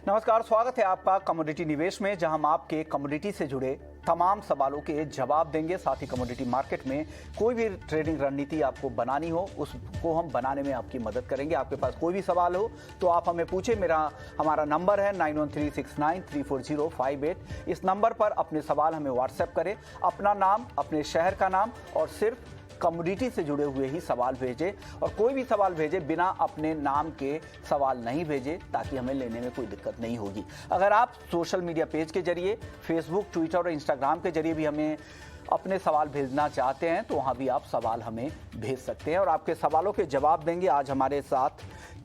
नमस्कार, स्वागत है आपका कमोडिटी निवेश में, जहां हम आपके कमोडिटी से जुड़े तमाम सवालों के जवाब देंगे। साथ ही कमोडिटी मार्केट में कोई भी ट्रेडिंग रणनीति आपको बनानी हो, उसको हम बनाने में आपकी मदद करेंगे। आपके पास कोई भी सवाल हो तो आप हमें पूछें। हमारा नंबर है 9136934058। इस नंबर पर अपने सवाल हमें व्हाट्सएप करें। अपना नाम, अपने शहर का नाम और सिर्फ कमोडिटी से जुड़े हुए ही सवाल भेजें, और कोई भी सवाल भेजें बिना अपने नाम के सवाल नहीं भेजें, ताकि हमें लेने में कोई दिक्कत नहीं होगी। अगर आप सोशल मीडिया पेज के जरिए, फेसबुक, ट्विटर और इंस्टाग्राम के जरिए भी हमें अपने सवाल भेजना चाहते हैं तो वहां भी आप सवाल हमें भेज सकते हैं और आपके सवालों के जवाब देंगे। आज हमारे साथ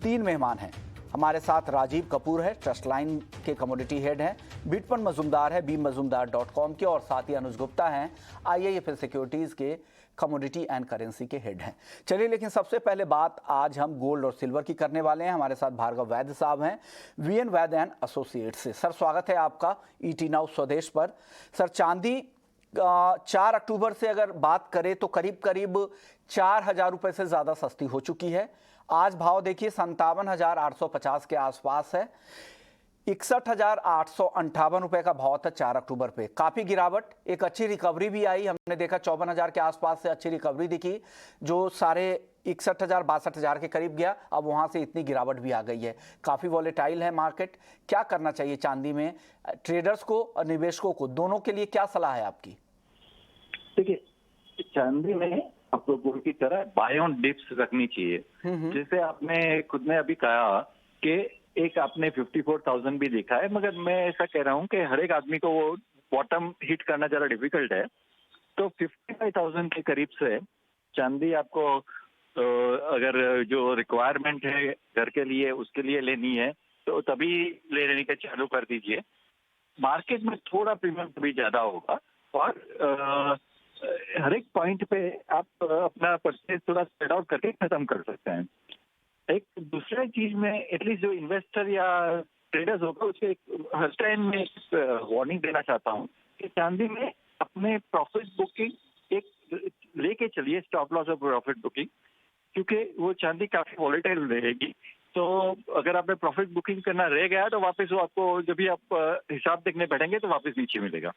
3 मेहमान हैं। हमारे साथ राजीव कपूर है, ट्रस्ट लाइन के कमोडिटी हेड हैं। बिटपन मजूमदार है, bmazumdar.com के, और साथ ही अनुज गुप्ता हैं, IIFL सिक्योरिटीज के कमोडिटी एंड करेंसी के हेड हैं। चलिए, लेकिन सबसे पहले बात आज हम गोल्ड और सिल्वर की करने वाले हैं। हमारे साथ भार्गव वैद्य साहब हैं, VN वैद्य एंड एसोसिएट्स से। सर, स्वागत है आपका ET नाउ स्वदेश पर। सर, चांदी 4 अक्टूबर से अगर बात करें तो करीब करीब 4,000 रुपये से ज़्यादा सस्ती हो चुकी है। आज भाव देखिए 57,850 के आसपास है। 61,858 रुपए का भाव था 4 अक्टूबर पे। काफी गिरावट, एक अच्छी रिकवरी भी आई। हमने देखा 54,000 के आसपास से अच्छी रिकवरी दिखी, जो सारे 61,000 62,000 के करीब गया। अब वहां से इतनी गिरावट भी आ गई है। काफी वॉलेटाइल है मार्केट। क्या करना चाहिए चांदी में ट्रेडर्स को और निवेशकों को, दोनों के लिए क्या सलाह है आपकी? देखिए, चांदी में आपको गोल्ड की तरह बाय ऑन डिप्स रखनी चाहिए। जैसे आपने खुद ने अभी कहा कि एक आपने 54,000 भी देखा है, मगर मैं ऐसा कह रहा हूँ कि हर एक आदमी को वो बॉटम हिट करना जरा डिफिकल्ट है। तो 55,000 के करीब से चांदी आपको अगर जो रिक्वायरमेंट है घर के लिए, उसके लिए लेनी है तो तभी लेने का चालू कर दीजिए। मार्केट में थोड़ा प्रीमियम भी ज्यादा होगा और हर एक पॉइंट पे आप अपना परचेज थोड़ा स्प्रेड आउट करके खत्म कर सकते हैं। एक दूसरा चीज में एटलीस्ट जो इन्वेस्टर या ट्रेडर्स होगा उसके हर टाइम में वार्निंग देना चाहता हूँ कि चांदी में अपने प्रॉफिट बुकिंग एक लेके चलिए, स्टॉप लॉस और प्रॉफिट बुकिंग, क्योंकि वो चांदी काफी वॉलेटाइल रहेगी। तो अगर आपने प्रॉफिट बुकिंग करना रह गया तो वापस वो आपको जब भी आप हिसाब देखने बैठेंगे तो वापस नीचे मिलेगा।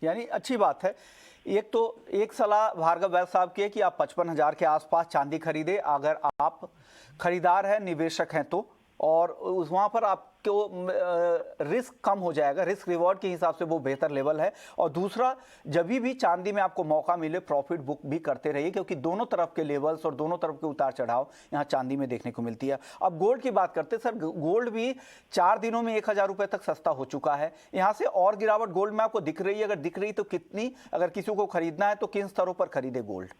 यानी अच्छी बात है। एक सलाह भार्गव वैद्य साहब की है कि आप 55,000 के आसपास चांदी खरीदे अगर आप खरीदार हैं, निवेशक हैं तो, और वहाँ पर आपको रिस्क कम हो जाएगा। रिस्क रिवॉर्ड के हिसाब से वो बेहतर लेवल है। और दूसरा, जब भी चांदी में आपको मौका मिले प्रॉफिट बुक भी करते रहिए, क्योंकि दोनों तरफ के लेवल्स और दोनों तरफ के उतार चढ़ाव यहाँ चांदी में देखने को मिलती है। अब गोल्ड की बात करते हैं। सर, गोल्ड भी 4 दिनों में 1,000 रुपये तक सस्ता हो चुका है। यहाँ से और गिरावट गोल्ड में आपको दिख रही है? अगर दिख रही तो कितनी? अगर किसी को खरीदना है तो किन स्तरों पर खरीदे गोल्ड?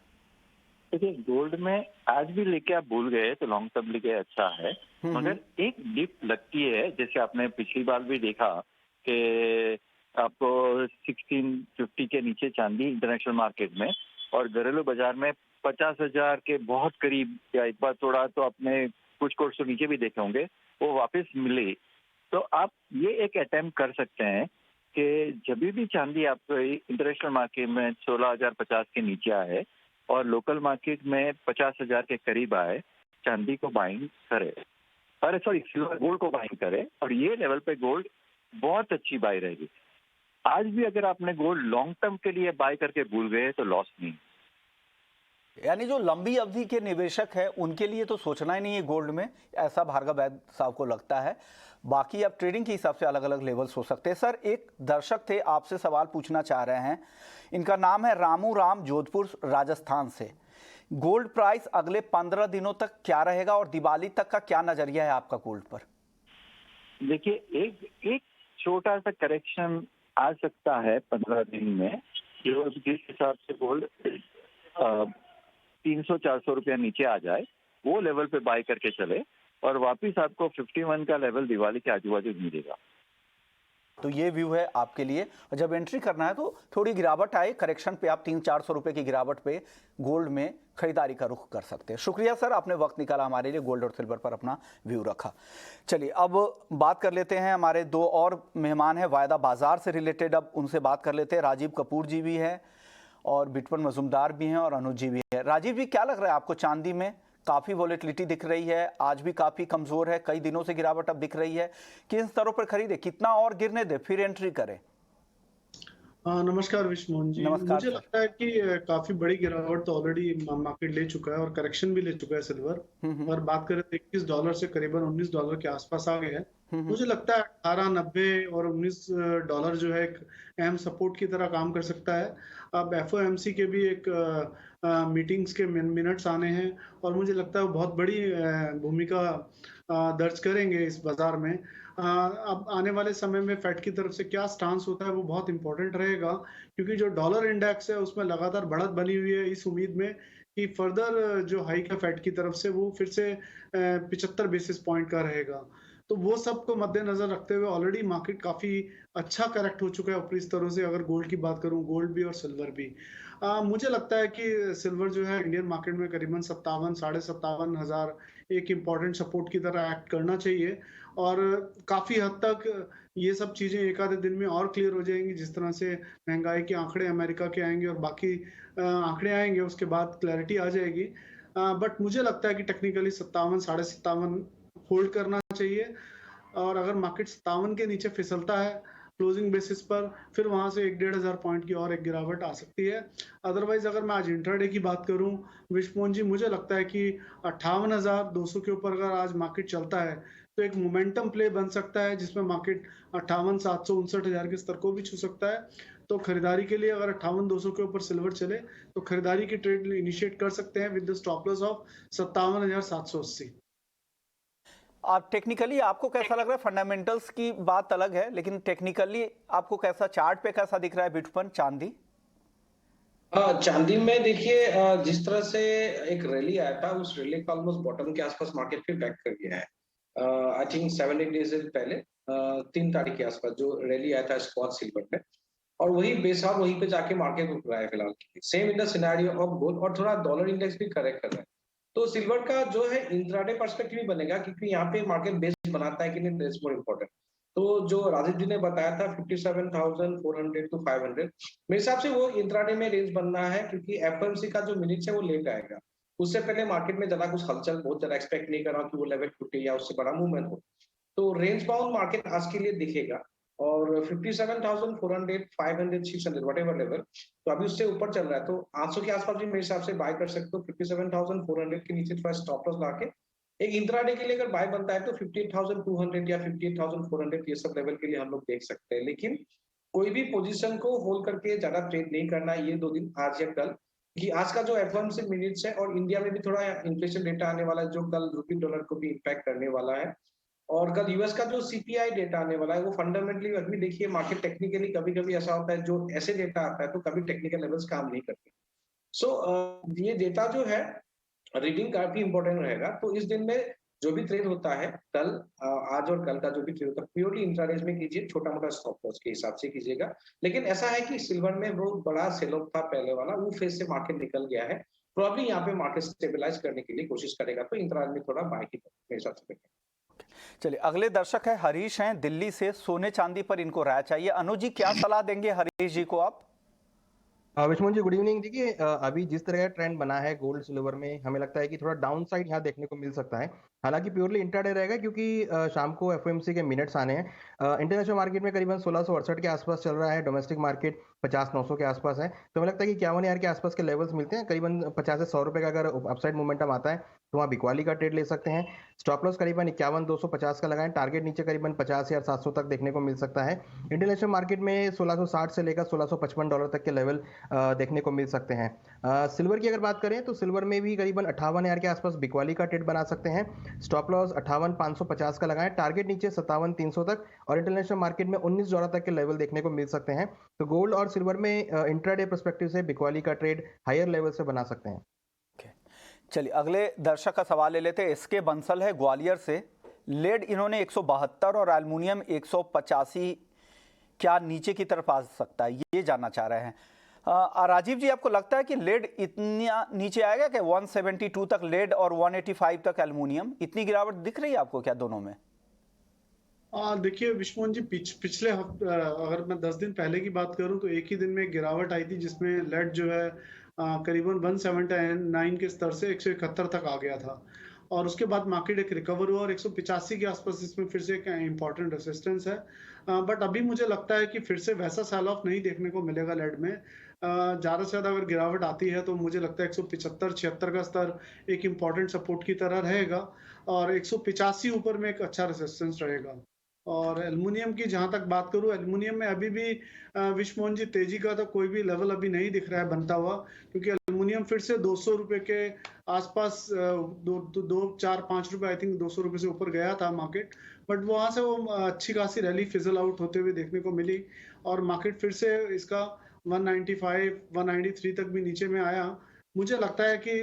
देखिए, गोल्ड में आज भी लेके आप भूल गए तो लॉन्ग टर्म लेके अच्छा है, मगर एक डिप लगती है। जैसे आपने पिछली बार भी देखा कि आपको 1650 के नीचे चांदी इंटरनेशनल मार्केट में और घरेलू बाजार में 50,000 के बहुत करीब, या एक बार थोड़ा तो आपने कुछ कोर्स तो नीचे भी देखे होंगे, वो वापस मिले। तो आप ये एक अटेम्प्ट कर सकते हैं कि जब भी चांदी आपको इंटरनेशनल मार्केट में 16,050 के नीचे आए और लोकल मार्केट में 50,000 के करीब आए, चांदी को बाइंग करे, अरे सॉरी सिल्वर गोल्ड को बाइंग करे, और ये लेवल पे गोल्ड बहुत अच्छी बाई रहेगी। आज भी अगर आपने गोल्ड लॉन्ग टर्म के लिए बाय करके भूल गए तो लॉस नहीं। यानी जो लंबी अवधि के निवेशक हैं उनके लिए तो सोचना ही नहीं है गोल्ड में, ऐसा भार्गव वैद्य साहब को लगता है। बाकी अब ट्रेडिंग के हिसाब से अलग अलग लेवल्स हो सकते हैं। सर, एक दर्शक थे, आपसे सवाल पूछना चाह रहे हैं। इनका नाम है रामू राम, जोधपुर राजस्थान से। गोल्ड प्राइस अगले 15 दिनों तक क्या रहेगा और दिवाली तक का क्या नजरिया है आपका गोल्ड पर? देखिए, एक छोटा सा करेक्शन आ सकता है 15 दिन में, जो जिस हिसाब से गोल्ड 300-400 रुपया नीचे आ जाए, वो लेवल पे बाय करके चले और वापिस आपको 51 का लेवल दिवाली के आजू बाजू मिलेगा। तो ये व्यू है आपके लिए। और जब एंट्री करना है तो थोड़ी गिरावट आए, करेक्शन पे आप 300-400 रुपए की गिरावट पे गोल्ड में खरीदारी का रुख कर सकते हैं। शुक्रिया सर, आपने वक्त निकाला हमारे लिए, गोल्ड और सिल्वर पर अपना व्यू रखा। चलिए, अब बात कर लेते हैं। हमारे 2 और मेहमान हैं वायदा बाजार से रिलेटेड, अब उनसे बात कर लेते हैं। राजीव कपूर जी भी हैं और बिटपन मजूमदार भी हैं और अनुज जी भी है। राजीव जी, क्या लग रहा है आपको चांदी में काफ़ी वॉलेटिलिटी दिख रही है, आज भी काफ़ी कमज़ोर है, कई दिनों से गिरावट अब दिख रही है। किन स्तरों पर खरीदे, कितना और गिरने दे फिर एंट्री करें? हाँ, नमस्कार विश्वमोहन जी। नमस्कार मुझे सर। लगता है कि काफी बड़ी गिरावट तो ऑलरेडी मार्केट ले चुका है और करेक्शन भी ले चुका है सिल्वर। और बात करें तो $21 से करीबन $19 के आसपास आ गया है। मुझे लगता है 18.90 और $19 जो है एक अहम सपोर्ट की तरह काम कर सकता है। अब एफओएमसी के भी एक मीटिंग्स के मिनट्स आने हैं और मुझे लगता है वो बहुत बड़ी भूमिका दर्ज करेंगे इस बाजार में। अब आने वाले समय में फेड की तरफ से क्या स्टांस होता है वो बहुत इंपॉर्टेंट रहेगा, क्योंकि जो डॉलर इंडेक्स है उसमें लगातार बढ़त बनी हुई है इस उम्मीद में कि फर्दर जो हाइक है फेड की तरफ से वो फिर से 75 बेसिस पॉइंट का रहेगा। तो वो सब को मद्देनजर रखते हुए ऑलरेडी मार्केट काफी अच्छा करेक्ट हो चुका है ऊपरी स्तरों से। अगर गोल्ड की बात करूं, गोल्ड भी और सिल्वर भी, मुझे लगता है कि सिल्वर जो है इंडियन मार्केट में करीबन 57 साढ़े 57 हजार एक इम्पॉर्टेंट सपोर्ट की तरह एक्ट करना चाहिए। और काफी हद तक ये सब चीजें एक आधे दिन में और क्लियर हो जाएंगी, जिस तरह से महंगाई के आंकड़े अमेरिका के आएंगे और बाकी आंकड़े आएंगे, उसके बाद क्लैरिटी आ जाएगी। बट मुझे लगता है कि टेक्निकली 57 साढ़े 57 होल्ड करना चाहिए। और अगर मार्केट 57 के नीचे फिसलता है क्लोजिंग बेसिस पर, फिर वहां से 1-1.5 पॉइंट की और एक गिरावट आ सकती है। अदरवाइज अगर मैं आज इंट्राडे की बात करूं विश्वमोहन जी, मुझे लगता है कि 58,200 के ऊपर अगर आज मार्केट चलता है तो एक मोमेंटम प्ले बन सकता है, जिसमें मार्केट 58,759 के स्तर को भी छू सकता है। तो खरीदारी के लिए अगर 58,200 के ऊपर सिल्वर चले तो खरीदारी की ट्रेड इनिशिएट कर सकते हैं with the stop loss of 57,780। आप टेक्निकली आपको कैसा लग रहा है? फंडामेंटल्स की बात अलग है, लेकिन टेक्निकली आपको कैसा, चार्ट पे कैसा दिख रहा है बिटकॉइन, चांदी? हाँ, चांदी में देखिए जिस तरह से एक रैली आया था, उस रैली का ऑलमोस्ट बॉटम के आसपास मार्केट फिर बैक कर गया है। आई थिंक 7-8 डेज पहले 3 तारीख के आसपास जो रैली आया था स्पॉट सिल्वर में, और वही बेसार वहीं पे जाके मार्केट रुक रहा है फिलहाल। Same in the scenario of gold, और थोड़ा डॉलर इंडेक्स भी करेक्ट कर रहा है। तो सिल्वर का जो है इंट्राडे पर्सपेक्टिव ही बनेगा, क्योंकि यहाँ पे मार्केट बेस बनाता है कि नहीं, दैट्स मोर इम्पोर्टेंट। तो जो राजीव जी ने बताया था 57,400 टू 500, मेरे हिसाब से वो इंट्राडे में रेंज बनना है, क्योंकि एफओएमसी का जो मिनट्स है वो लेट आएगा। उससे पहले मार्केट में ज्यादा कुछ हलचल बहुत ज्यादा एक्सपेक्ट नहीं कर रहा कि वो लेवल टूटे या उससे बड़ा मूवमेंट हो। तो रेंज बाउंड मार्केट आज के लिए दिखेगा, और 57,400, 500, 600 व्हाटएवर लेवल, तो अभी उससे ऊपर चल रहा है, तो 800 के आसपास भी मेरे हिसाब से बाय कर सकते हो। 57,400 के नीचे थोड़ा स्टॉप लॉस लाके एक इंट्राडे के लिए अगर बाय बनता है तो 58,200 या 58,400 ये सब लेवल के लिए हम लोग देख सकते हैं। लेकिन कोई भी पोजीशन को होल्ड करके ज्यादा ट्रेड नहीं करना है ये 2 दिन, आज या कल, कि आज का जो एफओएमसी मिनट्स है, और इंडिया में भी थोड़ा इन्फ्लेशन डेटा आने वाला है जो कल रुपी डॉलर को भी इम्पैक्ट करने वाला है, और कल यूएस का जो सीपीआई डेटा आने वाला है, वो फंडामेंटली अभी देखिए मार्केट टेक्निकली कभी कभी ऐसा होता है, जो ऐसे डेटा आता है तो कभी टेक्निकल लेवल्स काम नहीं करते। सो ये डेटा जो है रीडिंग काफी इंपॉर्टेंट रहेगा। तो इस दिन में जो भी ट्रेड होता है कल, आज और कल का जो भी ट्रेड होता है, प्योरली इंट्राडेज में कीजिए, छोटा मोटा स्टॉप लॉस के हिसाब से कीजिएगा। लेकिन ऐसा है कि सिल्वर में बहुत बड़ा सेल ऑफ था पहले वाला, वो फेज से मार्केट निकल गया है। प्रॉब्ली यहाँ पे मार्केट स्टेबलाइज करने के लिए कोशिश करेगा, तो इंट्राडेज में थोड़ा बाय की मेरे हिसाब से। चलिए, अगले दर्शक है हरीश हैं दिल्ली से। सोने चांदी पर इनको राय चाहिए। अनुज जी, क्या सलाह देंगे हरीश जी को आप? विश्वमोहन जी, गुड इवनिंग। देखिए, अभी जिस तरह का ट्रेंड बना है गोल्ड सिल्वर में, हमें लगता है कि थोड़ा डाउन साइड यहाँ देखने को मिल सकता है। हालांकि प्योरली इंट्राडे रहेगा, क्योंकि शाम को एफओएमसी के मिनट्स आने हैं। इंटरनेशनल मार्केट में करीबन 1668 के आसपास चल रहा है, डोमेस्टिक मार्केट 50-900 के आसपास है। तो हमें लगता है कि 51,000 के आसपास के लेवल्स मिलते हैं। करीबन 50 से 100 रुपए का अगर अपसाइड मोमेंटम आता है तो वहाँ बिकवाली का ट्रेड ले सकते हैं। स्टॉप लॉस करीबन 51,250 का लगाएं। टारगेट नीचे करीबन 50,700 तक देखने को मिल सकता है। इंटरनेशनल मार्केट में 1660 से लेकर $1655 तक के लेवल देखने को मिल सकते हैं। सिल्वर की अगर बात करें तो सिल्वर में भी करीबन 58,000 के आसपास बिकवाली का ट्रेड बना सकते हैं। स्टॉप लॉस 58,550 का लगाएं। टारगेट नीचे 57,300 तक, और इंटरनेशनल मार्केट में $19 तक के लेवल देखने को मिल सकते हैं। तो गोल्ड और सिल्वर में इंट्राडे पर्सपेक्टिव से बिकवाली का ट्रेड हायर लेवल से बना सकते हैं। चलिए, अगले दर्शक का सवाल ले लेते हैं। इसके बंसल है ग्वालियर से। लेड इन्होंने 172 और एल्युमिनियम 185 क्या नीचे की तरफ आ सकता है, ये जानना चाह रहे हैं। राजीव जी, आपको लगता है कि लेड इतना नीचे आएगा कि 172 तक लेड और 185 तक एल्युमिनियम? इतनी गिरावट दिख रही है आपको क्या दोनों में? देखिए विश्वमोहन जी, पिछले हफ्ते अगर मैं 10 दिन पहले की बात करूं तो एक ही दिन में गिरावट आई थी, जिसमें लेड जो है करीबन 179 के स्तर से 171 तक आ गया था और उसके बाद मार्केट एक रिकवर हुआ और 185 के आसपास इसमें फिर से एक इम्पॉर्टेंट रेसिस्टेंस है। बट अभी मुझे लगता है कि फिर से वैसा सेल ऑफ नहीं देखने को मिलेगा लेड में। ज़्यादा से ज़्यादा अगर गिरावट आती है तो मुझे लगता है 175-76 का स्तर एक इम्पॉर्टेंट सपोर्ट की तरह रहेगा और 185 ऊपर में एक अच्छा रेसिस्टेंस रहेगा। और एल्युमिनियम की जहां तक बात करूं, एल्युमिनियम में अभी भी विश्वमोहन जी तेजी का तो कोई भी लेवल अभी नहीं दिख रहा है बनता हुआ, क्योंकि एल्युमिनियम फिर से 200 रुपए के आसपास 2, 4, 5 रुपए आई थिंक 200 रुपए से ऊपर गया था मार्केट, बट वहां से वो अच्छी खासी रैली फिजल आउट होते हुए देखने को मिली और मार्केट फिर से इसका 195, 193 तक भी नीचे में आया। मुझे लगता है कि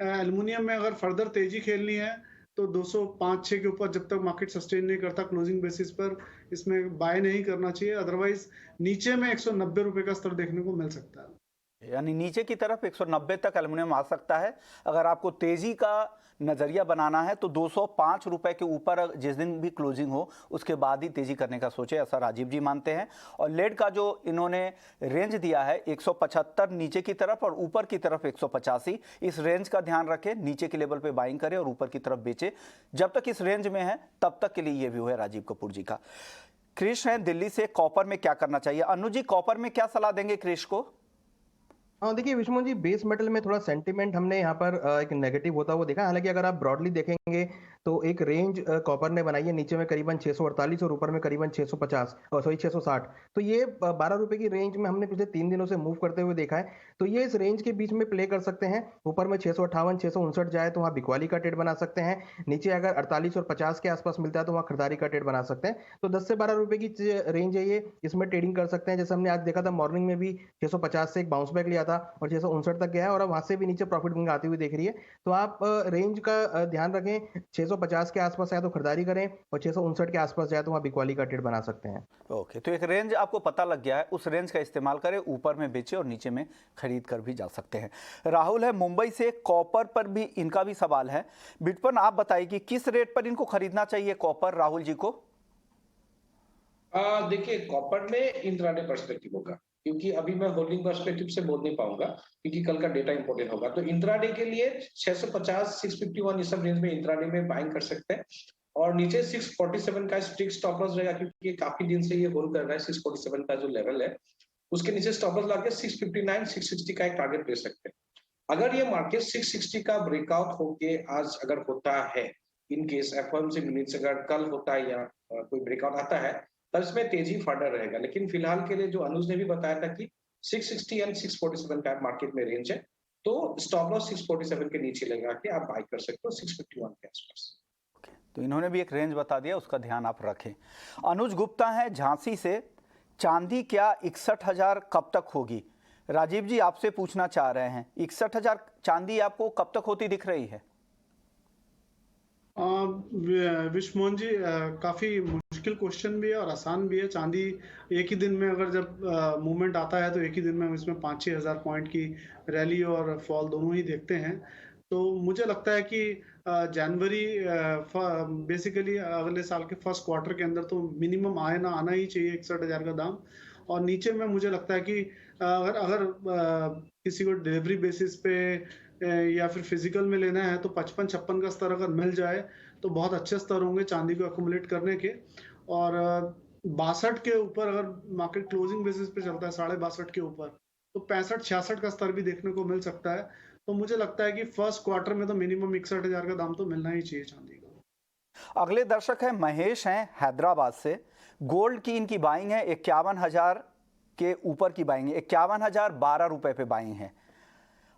एल्युमिनियम में अगर फर्दर तेजी खेलनी है तो 205-6 के ऊपर जब तक मार्केट सस्टेन नहीं करता क्लोजिंग बेसिस पर इसमें बाय नहीं करना चाहिए, अदरवाइज नीचे में 190 रुपए का स्तर देखने को मिल सकता है। यानी नीचे की तरफ 190 तक एल्युमिनियम आ सकता है। अगर आपको तेजी का नजरिया बनाना है तो 205 रुपए के ऊपर जिस दिन भी क्लोजिंग हो उसके बाद ही तेजी करने का सोचे, ऐसा राजीव जी मानते हैं। और लेड का जो इन्होंने रेंज दिया है 175 नीचे की तरफ और ऊपर की तरफ 185, इस रेंज का ध्यान रखें, नीचे के लेवल पे बाइंग करें और ऊपर की तरफ बेचे। जब तक इस रेंज में है तब तक के लिए ये व्यू है राजीव कपूर जी का। क्रिश हैं दिल्ली से, कॉपर में क्या करना चाहिए? अनुज जी, कॉपर में क्या सलाह देंगे क्रिश को? हाँ देखिए विष्णु जी, बेस मेटल में थोड़ा सेंटीमेंट हमने यहाँ पर एक नेगेटिव होता हुआ देखा। हालांकि अगर आप ब्रॉडली देखेंगे तो एक रेंज कॉपर ने बनाई है, नीचे में करीबन 648 और ऊपर में करीबन 650 सॉरी 660। तो ये 12 रुपए की रेंज में हमने पिछले 3 दिनों से मूव करते हुए देखा है। तो ये इस रेंज के बीच में प्ले कर सकते हैं। ऊपर में 658 659 जाए तो वहाँ बिकवाली का ट्रेड बना सकते हैं। नीचे अगर 48 और 50 के आसपास मिलता है तो वहाँ खरीदारी का ट्रेड बना सकते हैं। तो 10 से 12 रुपए की रेंज है ये, इसमें ट्रेडिंग कर सकते हैं। जैसे हमने आज देखा था मॉर्निंग में भी 650 से एक बाउंस बैक लिया था और 659 तक गया है और अब वहां से भी नीचे प्रॉफिट बुकिंग आती हुई देख रही है। तो आप रेंज का ध्यान रखें, 650 के आसपास आए तो खरीदारी करें और 659 के आसपास जाए तो वहां बिकवाली का ट्रेड बना सकते हैं। ओके, तो एक रेंज आपको पता लग गया है, उस रेंज का इस्तेमाल करें, ऊपर में बेचे और नीचे में खरीद कर भी जा सकते हैं। राहुल है मुंबई से, कॉपर पर भी इनका भी सवाल है। बिटपन आप बताइए कि किस रेट पर इनको खरीदना चाहिए कॉपर, राहुल जी को? देखिए कॉपर में इंट्राडे पर्सपेक्टिव होगा, क्योंकि अभी मैं होल्डिंग पर्सपेक्टिव से बोल नहीं पाऊंगा क्योंकि कल का डेटा इंपॉर्टेंट होगा। तो इंट्राडे के लिए 650 651 इस सब रेंज में इंट्राडे में बाइंग कर सकते हैं और नीचे 647 का स्ट्रिक्ट स्टॉप लॉस रहेगा, क्योंकि ये काफी दिन से ये होल्ड कर रहा है। 647 का जो लेवल है उसके नीचे स्टॉप लॉस लाके 659 660 का एक टारगेट ले सकते हैं। अगर ये मार्केट 660 का ब्रेकआउट होके आज अगर होता है, इन केस एफओएमसी मिनट्स अगर कल होता है या कोई ब्रेकआउट आता है तब इसमें तेजी फर्दर रहेगा। लेकिन फिलहाल के लिए जो अनुज ने भी बताया था कि 660 एंड 647 का मार्केट में रेंज है, तो स्टॉप लॉस 647 के नीचे लगा के आप बाय कर सकते हो 651 के आसपास। तो इन्होंने भी एक रेंज बता दिया, उसका ध्यान आप रखें। अनुज गुप्ता है झांसी से, चांदी क्या 61,000 कब तक होगी? राजीव जी आपसे पूछना चाह रहे हैं, 61,000 चांदी आपको कब तक होती दिख रही है? विश्वमोहन जी, काफी मुश्किल क्वेश्चन भी है और आसान भी है। चांदी एक ही दिन में अगर जब मूवमेंट आता है तो एक ही दिन में हम इसमें 5-6 हजार पॉइंट की रैली और फॉल दोनों ही देखते हैं। तो मुझे लगता है कि जनवरी बेसिकली अगले साल के फर्स्ट क्वार्टर के अंदर तो मिनिमम आना ही चाहिए 61,000 का दाम। और नीचे में मुझे लगता है कि अगर किसी को डिलीवरी बेसिस पे या फिर फिजिकल में लेना है तो 55-56 का स्तर अगर मिल जाए तो बहुत अच्छे स्तर होंगे चांदी को अकोमुलेट करने के। और 62 के ऊपर अगर मार्केट क्लोजिंग बेसिस पे चलता है 62.5 के ऊपर तो 65-66 का स्तर भी देखने को मिल सकता है। तो मुझे लगता है कि फर्स्ट क्वार्टर में तो मिनिमम 61,000 का दाम तो मिलना ही चाहिए चांदी का। अगले दर्शक है महेश हैं हैदराबाद से, गोल्ड की इनकी बाइंग है 51,000 के ऊपर की बाइंग है, 51,012 रुपए पे बाइंग है।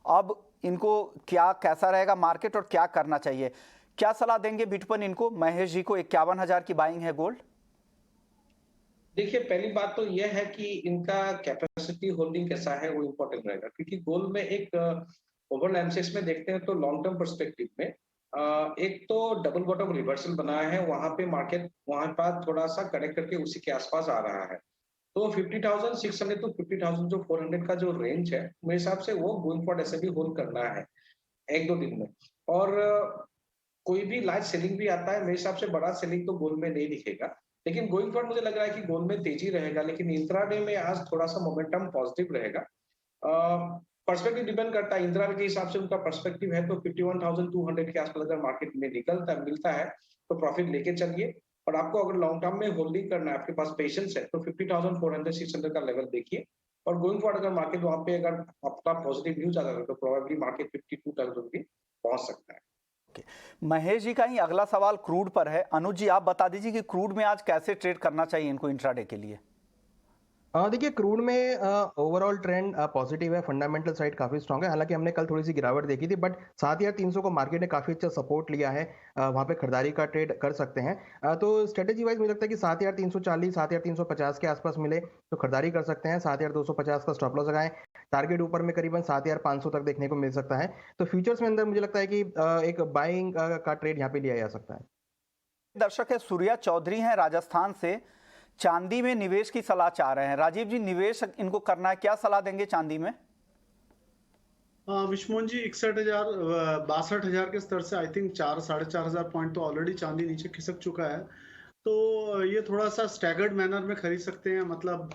अब इनको क्या कैसा रहेगा मार्केट और क्या करना चाहिए, क्या सलाह देंगे बिटपन इनको? महेश जी को 51,000 की बाइंग है गोल्ड। देखिए पहली बात तो यह है कि इनका कैपेसिटी होल्डिंग कैसा है वो इम्पोर्टेंट रहेगा, क्योंकि गोल्ड में एक ओवरऑल एमसीएक्स में देखते हैं तो लॉन्ग टर्म पर्सपेक्टिव में एक तो डबल बॉटम रिवर्सल बनाया है, वहां पे मार्केट वहां पर थोड़ा सा करेक्ट करके उसी के आसपास आ रहा है। तो 50,600 टू 50,000 जो 400 का जो रेंज है मेरे हिसाब से वो गोइंग फॉर ऐसे भी होल्ड करना है 1-2 दिन में। और कोई भी लार्ज सेलिंग भी आता है, मेरे हिसाब से बड़ा सेलिंग तो गोल्ड में नहीं दिखेगा, लेकिन गोइंग फॉर मुझे लग रहा है कि गोल्ड में तेजी रहेगा। लेकिन इंट्राडे में आज थोड़ा सा मोमेंटम पॉजिटिव रहेगा। पर्सपेक्टिव डिपेंड करता है, इंदिरा के हिसाब से उनका पर्सपेक्टिव है तो 51,200 के आसपास अगर मार्केट में मिलता है तो प्रॉफिट लेके चलिए। और आपको अगर लॉन्ग टर्म में होल्डिंग करना है, आपके पास पेशेंस है, तो 50,400 600 का लेवल देखिए। और गोइंग फॉरवर्ड अगर मार्केट वहां पे अगर आपका पॉजिटिव न्यूज आता है तो प्रोबेबली मार्केट 52,000 भी पहुंच सकता है। महेश जी का ही अगला सवाल क्रूड पर है। अनुज जी, आप बता दीजिए कि क्रूड में आज कैसे ट्रेड करना चाहिए इनको इंट्राडे के लिए। देखिए क्रूड में ओवरऑल ट्रेंड पॉजिटिव है, फंडामेंटल साइड काफी स्ट्रांग है। हालांकि हमने कल थोड़ी सी गिरावट देखी थी, बट 7,300 को मार्केट ने काफी अच्छा सपोर्ट लिया है, वहां पे खरीदारी का ट्रेड कर सकते हैं। तो स्ट्रेटेजी वाइज मुझे लगता है कि 7,340 7,350 के आसपास मिले तो खरीदारी कर सकते हैं। 7,250 का स्टॉप लॉस लगाएं। टारगेट ऊपर में करीबन 7,500 तक देखने को मिल सकता है। तो फ्यूचर्स में अंदर मुझे लगता है कि एक बाइंग का ट्रेड यहाँ पे लिया जा सकता है। दर्शक है सूर्या चौधरी हैं राजस्थान से, चांदी में निवेश की सलाह चाह रहे हैं। राजीव जी, निवेश इनको करना है, क्या सलाह देंगे चांदी में? विश्वमोहन जी 62,000 के स्तर से आई थिंक 4,500 पॉइंट तो ऑलरेडी चांदी नीचे खिसक चुका है। तो ये थोड़ा सा स्टैगर्ड मैनर में खरीद सकते हैं। मतलब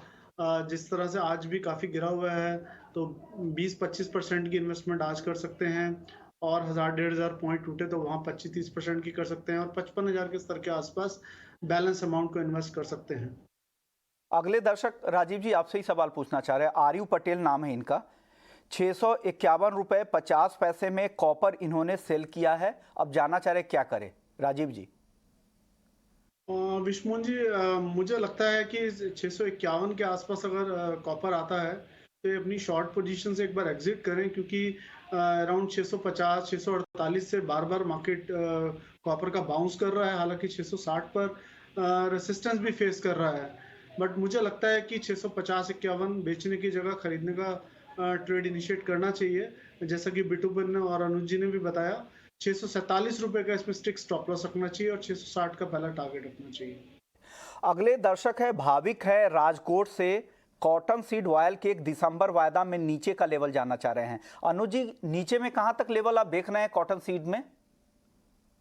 जिस तरह से आज भी काफी गिरा हुआ है तो 20-25% की इन्वेस्टमेंट आज कर सकते हैं, और 1,000-1,500 पॉइंट टूटे तो वहां 25-30% की कर सकते हैं, और 55,000 के स्तर के आसपास बैलेंस अमाउंट को इन्वेस्ट कर सकते हैं। अगले दर्शक राजीव जी आपसे ही सवाल पूछना चाह रहे हैं। आर्यू पटेल नाम है इनका। 651 रुपए 50 पैसे में कॉपर इन्होंने सेल किया है, अब जानना चाह रहे क्या करें। राजीव जी। विश्वमोहन जी, मुझे लगता है कि 651 के आसपास अगर कॉपर आता है तो ये अपनी शॉर्ट पोजीशन से एक बार एग्जिट करें, क्योंकि अराउंड 650 648 से बार बार मार्केट कॉपर का बाउंस कर रहा है। हालांकि 660 पर रेसिस्टेंस भी फेस कर रहा है, बट मुझे लगता है कि 650-51 बेचने की जगह खरीदने का ट्रेड इनिशिएट करना चाहिए। जैसा कि बिटूबन ने और अनुज जी ने भी बताया, 647 रुपए का इसमें स्टिक स्टॉप लॉस रखना चाहिए और 660 का पहला टारगेट रखना चाहिए। अगले दर्शक है भाविक है राजकोट से, कॉटन सीड ऑयल के एक दिसंबर वायदा में नीचे का लेवल जानना चाह रहे हैं। अनुज जी, नीचे में कहां तक लेवल आप देख रहे हैं कॉटन सीड में?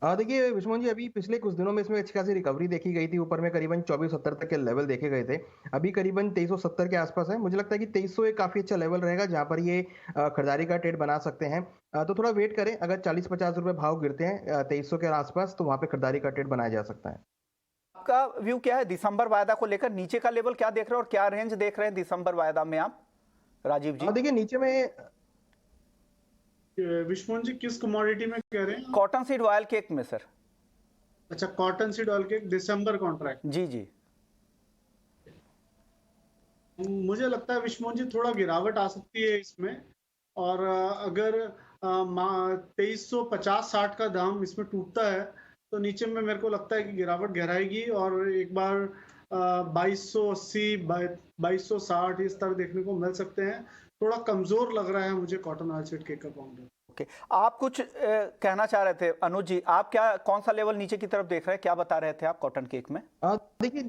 देखिए विश्वमोहन जी, अभी पिछले कुछ दिनों में इसमें अच्छी खासी रिकवरी देखी गई थी। ऊपर में करीबन 2470 तक के लेवल देखे गए थे, अभी करीबन 2370 के आसपास है। मुझे लगता है कि 2300 एक काफी अच्छा लेवल रहेगा जहां पर ये खरीदारी का ट्रेड बना सकते हैं। तो थोड़ा वेट करें, अगर 40-50 रुपए भाव गिरते हैं 2300 के आसपास तो वहां पे खरीदारी का ट्रेड बनाया जा सकता है। आपका व्यू क्या है दिसंबर वायदा को लेकर? नीचे का लेवल क्या देख रहे हैं और क्या रेंज देख रहे हैं दिसंबर वायदा में आप, राजीव जी? देखिए नीचे में विश्वमोहन जी किस कमोडिटी में कह रहे हैं? कॉटन सीड ऑयल केक में सर। अच्छा, कॉटन सीड ऑयल के दिसंबर कॉन्ट्रैक्ट। जी जी। मुझे लगता है विश्वमोहन जी थोड़ा गिरावट आ सकती है इसमें, और अगर 2350-60 का दाम इसमें टूटता है तो नीचे में मेरे को लगता है कि गिरावट गहराएगी और एक बार 2280 2260 इस तरह देखने को मिल सकते हैं। थोड़ा कमजोर लग रहा है मुझे कॉटन ऑयल सीड केक का काउंटर। ओके, आप कुछ कहना चाह रहे थे अनुज जी, आप क्या कौन सा लेवल नीचे की तरफ देख रहे हैं, क्या बता रहे थे आप कॉटन केक में? देखिए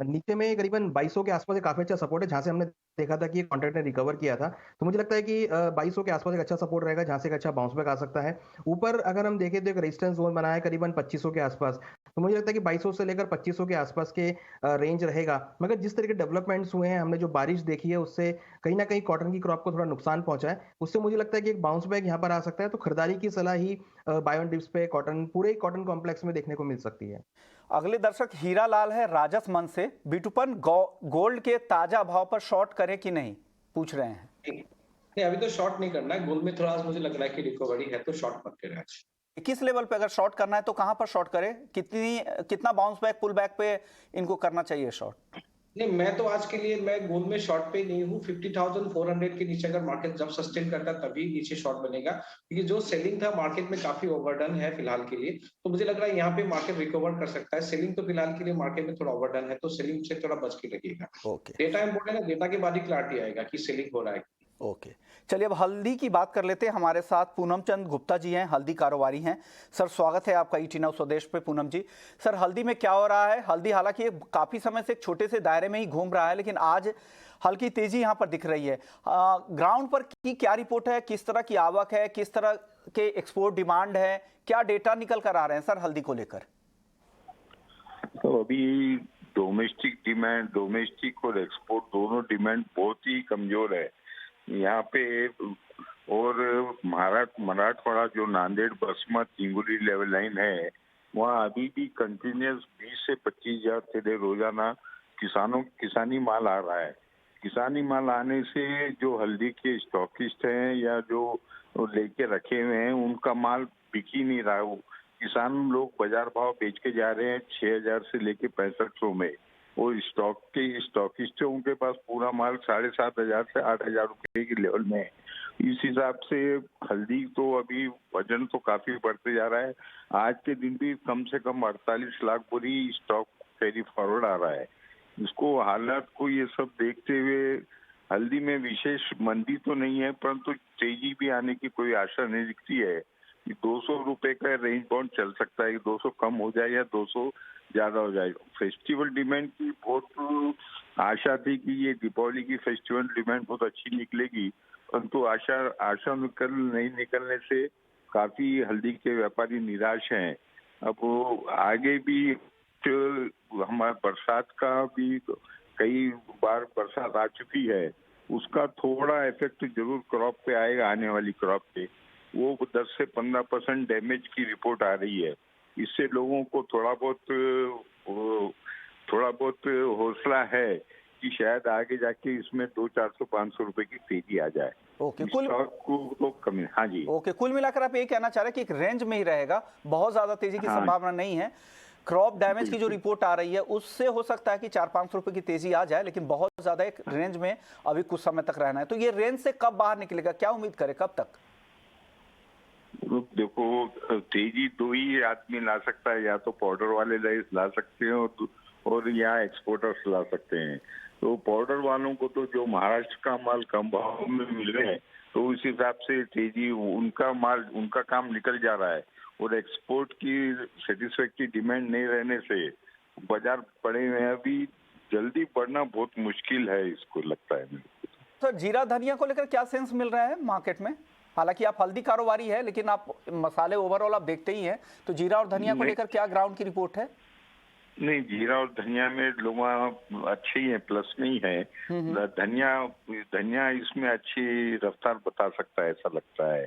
नीचे में करीबन 2200 के आसपास एक काफी अच्छा सपोर्ट है, जहां से हमने देखा था कि कॉन्ट्रैक्ट ने रिकवर किया था। तो मुझे लगता है कि 2200 के आसपास एक अच्छा सपोर्ट रहेगा, जहां से एक अच्छा बाउंस बैक आ सकता है। ऊपर अगर हम देखें तो एक रेजिस्टेंस जोन बना है करीबन 2500 के आसपास। तो मुझे लगता है कि 2200 से लेकर 2500 के आसपास के रेंज रहेगा। मगर जिस तरह के डेवलपमेंट्स हुए हैं, हमने जो बारिश देखी है उससे कहीं ना कहीं कॉटन की क्रॉप को थोड़ा नुकसान पहुंचा है। उससे मुझे लगता है कि एक बाउंस बैक यहाँ पर आ सकता है। तो खरीदारी की सलाह ही बाय ऑन डिप्स पे कॉटन पूरे कॉटन कॉम्प्लेक्स में देखने को मिल सकती है। अगले दर्शक हीरा लाल है राजस्थान से, बिटुपन गोल्ड के ताजा भाव पर शॉर्ट करें कि नहीं पूछ रहे हैं। नहीं, अभी तो शॉर्ट नहीं करना है। गोल्ड में थोड़ा मुझे लग रहा है कि रिकवरी है, तो शॉर्ट मत करें आज। किस लेवल पे अगर शॉर्ट करना है तो कहां पर शॉर्ट करें? कितना बाउंस बैक पुल बैक पे इनको करना चाहिए शॉर्ट? नहीं, मैं तो आज के लिए मैं गोल्ड में शॉर्ट पे नहीं हूँ। 50,400 के नीचे अगर मार्केट जब सस्टेन करता है तभी नीचे शॉर्ट बनेगा, क्योंकि जो सेलिंग था मार्केट में काफी ओवरडन है फिलहाल के लिए। तो मुझे लग रहा है यहाँ पे मार्केट रिकवर कर सकता है। सेलिंग तो फिलहाल के लिए मार्केट में थोड़ा ओवरडन है, तो सेलिंग से थोड़ा बच के लगेगा। डेटा इंपॉर्टेंट है, डेटा के बाद ही क्लैरिटी आएगा कि सेलिंग हो रहा है। ओके, चलिए अब हल्दी की बात कर लेते हैं। हमारे साथ पूनम चंद गुप्ता जी हैं, हल्दी कारोबारी हैं। सर स्वागत है आपका ईटी नाउ स्वदेश पे। पूनम जी, सर हल्दी में क्या हो रहा है? हल्दी हालांकि काफी समय से एक छोटे से दायरे में ही घूम रहा है, लेकिन आज हल्की तेजी यहाँ पर दिख रही है। ग्राउंड पर की क्या रिपोर्ट है, किस तरह की आवक है, किस तरह के एक्सपोर्ट डिमांड है, क्या डेटा निकल कर आ रहे हैं सर हल्दी को लेकर? तो अभी डोमेस्टिक और एक्सपोर्ट दोनों डिमांड बहुत ही कमजोर है। यहाँ पे और मराठवाड़ा जो नांदेड़ बसमत हिंगोली लेवल लाइन है, वहाँ अभी भी कंटिन्यूस 20 से 25,000 थैले रोजाना किसानी माल आ रहा है। किसानी माल आने से जो हल्दी के स्टॉकिस्ट हैं या जो लेके रखे हुए हैं, उनका माल बिक ही नहीं रहा है। किसान लोग बाजार भाव बेच के जा रहे हैं 6,000 से लेके 6500 में, और स्टॉकिस्ट है उनके पास पूरा माल 7,500 से 8,000 रुपए के लेवल में है। इस हिसाब से हल्दी तो अभी वजन तो काफी बढ़ते जा रहा है। आज के दिन भी कम से कम 48 लाख बोरी स्टॉक कैरी फॉरवर्ड आ रहा है। इसको हालात को ये सब देखते हुए हल्दी में विशेष मंदी तो नहीं है, परंतु तेजी भी आने की कोई आशा नहीं दिखती है कि 200 रुपए का रेंज बाउंड चल सकता है, 200 कम हो जाए या 200 ज्यादा हो जाए। फेस्टिवल डिमांड की बहुत आशा थी कि ये दीपावली की फेस्टिवल डिमांड बहुत अच्छी निकलेगी, परंतु आशा नहीं निकलने से काफी हल्दी के व्यापारी निराश हैं। अब वो आगे भी हमारा बरसात का भी कई बार बरसात आ चुकी है, उसका थोड़ा इफेक्ट जरूर क्रॉप पे आएगा, आने वाली क्रॉप पे। वो 10 से 15% डैमेज की रिपोर्ट आ रही है। इससे लोगों को थोड़ा बहुत हौसला है कि शायद आगे जाके इसमें 200-400-500 रुपए की तेजी आ जाए। ओके, कमी। हाँ जी। ओके, कुल मिलाकर आप ये कहना चाह रहे हैं कि एक रेंज में ही रहेगा, बहुत ज्यादा तेजी की संभावना नहीं है। क्रॉप डैमेज की जो रिपोर्ट आ रही है उससे हो सकता है कि 400-500 रुपए की तेजी आ जाए, लेकिन बहुत ज्यादा एक रेंज में अभी कुछ समय तक रहना है। तो ये रेंज से कब बाहर निकलेगा, क्या उम्मीद करें, कब तक? देखो, तेजी दो ही आदमी ला सकता है, या तो पाउडर वाले ला सकते हैं और या एक्सपोर्टर्स ला सकते हैं। तो पाउडर वालों को तो जो महाराष्ट्र का माल कम भाव में मिल रहे हैं, तो उस हिसाब से तेजी उनका काम निकल जा रहा है, और एक्सपोर्ट की सेटिस्फैक्टरी डिमांड नहीं रहने से बाजार पड़े हुए हैं। अभी जल्दी बढ़ना बहुत मुश्किल है, इसको लगता है। तो जीरा धनिया को लेकर क्या सेंस मिल रहा है मार्केट में? हालांकि आप हल्दी कारोबारी है, लेकिन आप मसाले ओवरऑल आप देखते ही हैं, तो जीरा और धनिया को लेकर क्या ग्राउंड की रिपोर्ट है? नहीं, जीरा और धनिया में लोग अच्छे ही है, प्लस नहीं है। धनिया इसमें अच्छी रफ्तार बता सकता है, ऐसा लगता है।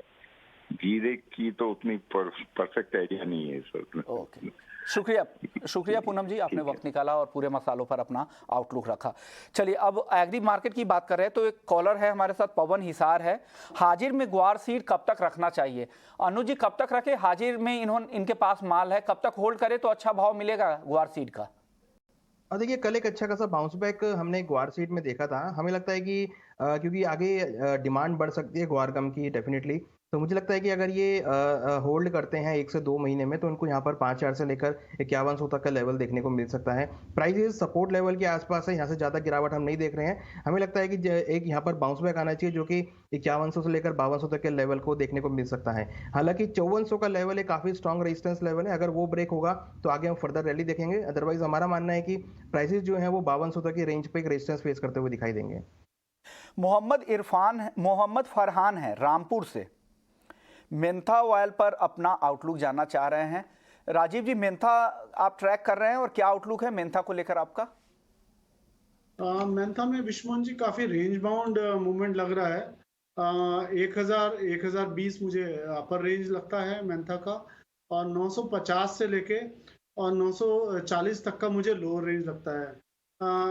जीरे की तो उतनी परफेक्ट आइडिया नहीं है सर। ओके, शुक्रिया पूनम जी, आपने वक्त निकाला और पूरे मसालों पर अपना आउटलुक रखा। चलिए, अब एग्री मार्केट की बात कर रहे हैं, तो एक कॉलर है हमारे साथ, पवन हिसार है। हाजिर में ग्वार सीड कब तक रखना चाहिए? अनुज जी, कब तक रखे? हाजिर में इनके पास माल है, कब तक होल्ड करे तो अच्छा भाव मिलेगा ग्वार सीड का? देखिए, कल एक अच्छा खासा बाउंस बैक हमने ग्वार सीड में देखा था। हमें लगता है कि क्योंकि आगे डिमांड बढ़ सकती है ग्वार गम की डेफिनेटली, तो मुझे लगता है कि अगर ये होल्ड करते हैं 1 से 2 महीने में, तो इनको यहाँ पर 5,000 से लेकर 5100 तक का लेवल देखने को मिल सकता है। प्राइसेस सपोर्ट लेवल के आसपास है, यहाँ से ज़्यादा गिरावट हम नहीं देख रहे हैं। हमें लगता है कि एक यहाँ पर बाउंस बैक आना चाहिए, जो कि 5100 से लेकर 5200 तक के लेवल को देखने को मिल सकता है। हालांकि 5400 का लेवल एक काफ़ी स्ट्रॉन्ग रेजिस्टेंस लेवल है, अगर वो ब्रेक होगा तो आगे हम फर्दर रैली देखेंगे। अदरवाइज हमारा मानना है कि प्राइसेस जो है वो 5200 तक की रेंज पे एक रेजिस्टेंस फेस करते हुए दिखाई देंगे। मोहम्मद फरहान है रामपुर से, मेंथा ऑयल पर अपना आउटलुक जानना चाह रहे हैं। राजीव जी, मेंथा आप ट्रैक कर रहे हैं और क्या आउटलुक है मेंथा को लेकर आपका? मेंथा में विश्वमोहन जी काफी रेंज बाउंड मूवमेंट लग रहा है। 1020 मुझे अपर रेंज लगता है मेंथा का, और 950 से लेके और 940 तक का मुझे लोअर रेंज लगता है।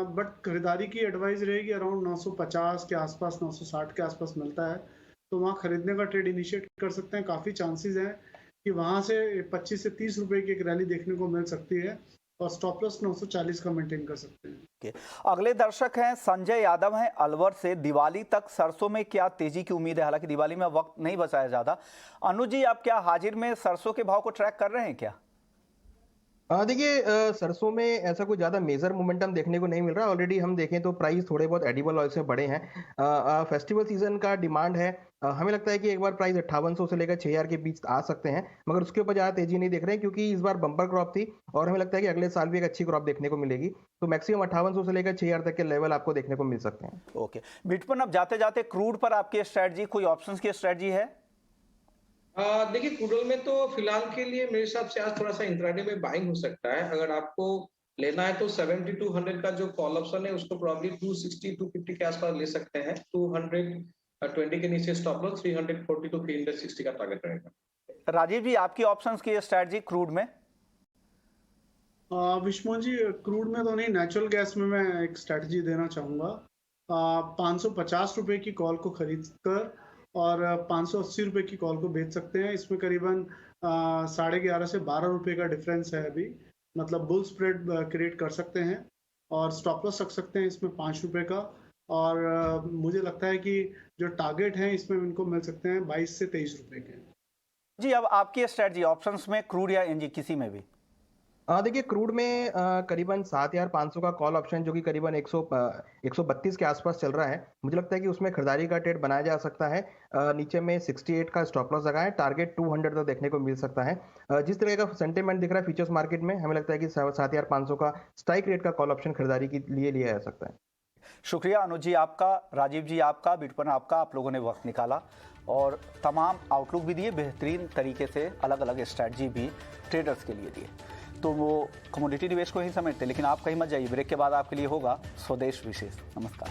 बट खरीदारी की एडवाइस रहेगी अराउंड 950 के आसपास, 960 के आसपास मिलता है, तो वहाँ खरीदने का ट्रेड इनिशिएट कर सकते हैं। काफ़ी चांसेस हैं कि वहाँ से 25 से 30 रुपए की एक रैली देखने को मिल सकती है, और स्टॉप लॉस 940 का मेंटेन कर सकते हैं। अगले दर्शक हैं संजय यादव हैं अलवर से। दिवाली तक सरसों में क्या तेजी की उम्मीद है? हालांकि दिवाली में वक्त नहीं बचाया ज़्यादा। अनुज जी, आप क्या हाजिर में सरसों के भाव को ट्रैक कर रहे हैं क्या? देखिए, सरसों में ऐसा कोई ज्यादा मेजर मोमेंटम देखने को नहीं मिल रहा। ऑलरेडी हम देखें तो प्राइस थोड़े बहुत एडिबल ऑयल से बढ़े हैं। फेस्टिवल सीजन का डिमांड है, हमें लगता है कि एक बार प्राइस 5800 से लेकर 6000 के बीच आ सकते हैं, मगर उसके ऊपर ज्यादा तेजी नहीं देख रहे हैं, क्योंकि इस बार बम्पर क्रॉप थी और हमें लगता है कि अगले साल भी एक अच्छी क्रॉप देखने को मिलेगी। तो मैक्सिमम 5800 से लेकर 6000 तक के लेवल आपको देखने को मिल सकते हैं। ओके, बिटकॉइन अब जाते जाते क्रूड पर आपकी स्ट्रेटजी, कोई ऑप्शंस की स्ट्रेटजी है? देखिए, क्रूड ऑयल में तो फिलहाल के लिए मेरे हिसाब से आज थोड़ा सा इंट्राडे में बाइंग हो सकता है। अगर आपको लेना है तो 7200 का जो कॉल ऑप्शन है उसको प्रॉब्ली 260-250 के आसपास ले सकते हैं। 200 20 के नीचे स्टॉप लॉस, 340 टू 360 का टारगेट रहेगा। राजीव जी, आपकी ऑप्शंस की स्ट्रेटजी क्रूड में? विष्णु जी, क्रूड में तो नहीं, नेचुरल गैस में मैं एक स्ट्रेटजी देना चाहूंगा। 550 रुपए की कॉल को खरीद कर और 580 रुपए की कॉल को बेच सकते हैं। इसमें करीबन 11.5 से 12 रुपए का डिफरेंस है अभी, मतलब बुल स्प्रेड क्रिएट कर सकते हैं और स्टॉप लॉस रख सकते हैं इसमें 5 रुपए का। और मुझे लगता है कि जो टारगेट है इसमें इनको मिल सकते हैं 22 से 23 रुपए के। जी, अब आपकी स्ट्रेटजी ऑप्शंस में, क्रूड या एनजी, किसी में भी? देखिए, क्रूड में करीबन 7,500 का कॉल ऑप्शन जो कि करीबन 132 के आसपास चल रहा है, मुझे लगता है कि उसमें खरीदारी का ट्रेड बनाया जा सकता है। नीचे में 68 का स्टॉप लॉस लगा है, टारगेट 200 तक देखने को मिल सकता है। जिस तरह का सेंटीमेंट दिख रहा है फ्यूचर्स मार्केट में, हमें लगता है कि 7,500 का स्ट्राइक रेट का कॉल ऑप्शन खरीदारी के लिए लिया जा सकता है। शुक्रिया अनुज जी आपका, राजीव जी आपका, बिटपन आपका, आप लोगों ने वक्त निकाला और तमाम आउटलुक भी दिए, बेहतरीन तरीके से अलग अलग स्ट्रैटेजी भी ट्रेडर्स के लिए दिए। तो वो कमोडिटी निवेश को ही समेटते, लेकिन आप कहीं मत जाइए, ब्रेक के बाद आपके लिए होगा स्वदेश विशेष। नमस्कार।